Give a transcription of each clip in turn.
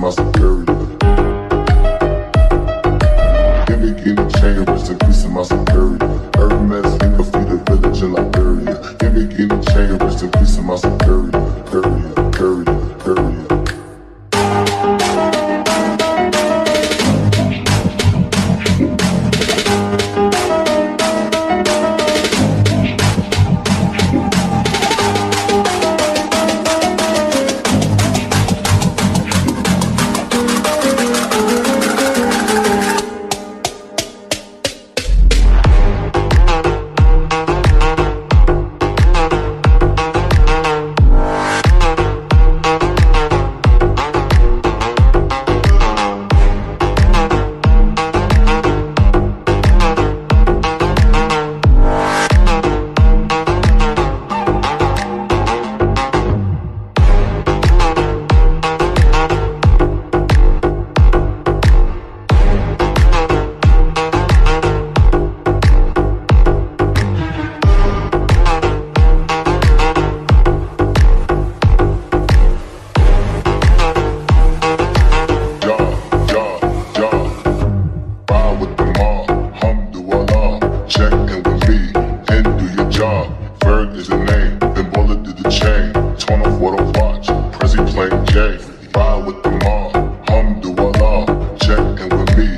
my superior. Give me Guinea chain, rest in peace in my superior. Hermes, finger feed a village in Liberia. Give me Guinea chain, rest in peace in my superior. Period, period, period. Ferg is the name, then bullet did the chain. Torn off what I watch, Prezi playing J. Ride with the mob, Alhamdulillah. Check in with me,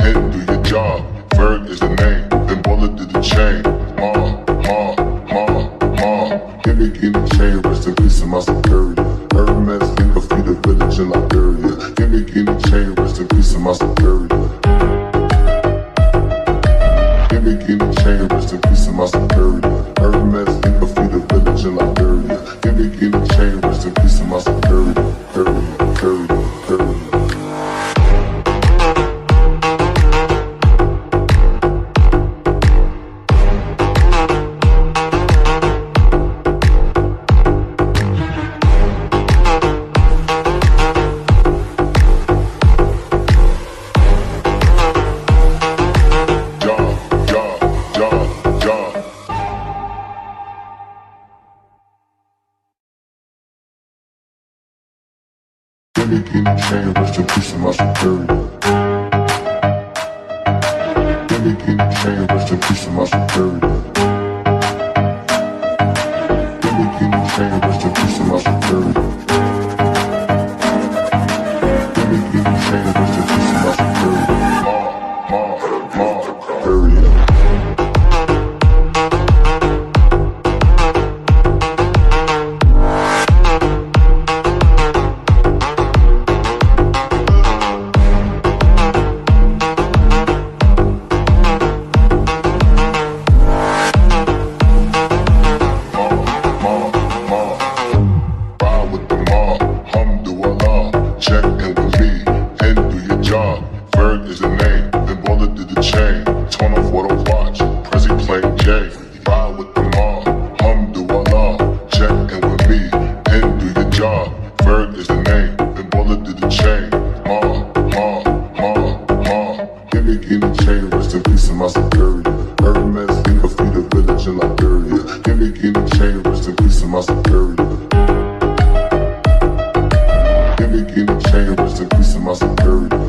and do your job. Ferg is the name, then bullet did the chain. Give me Guinea chain, rest in peace in my superior. Hermes, finger feed a village in Liberia. Give me Guinea chain, rest in peace in my superior. Give me Guinea chain, rest in peace in my superior. Hermes, finger feed a village in Liberia. Give me Guinea chain, rest in peace in my superior. Period, period, period. Give me Guinea chain, rest in peace in my superior. Give me Guinea chain, rest in peace in my superior. Give me Guinea chain, rest in peace in my superior. Give me Guinea chain, rest in peace in my superior. Period. Check in with me, and do your job. Ferg is the name, then bullet did the chain. Torn off what I watch, Prezi playing J. Ride with the mob, Alhamdulillah. Check in with me, and do your job. Ferg is the name, then bullet did the chain. Give me Guinea chain, rest in peace in my superior. Hermes, finger feed a village in Liberia. Give me Guinea chain, rest in peace in my superior. Give me Guinea chain, rest in peace in my superior.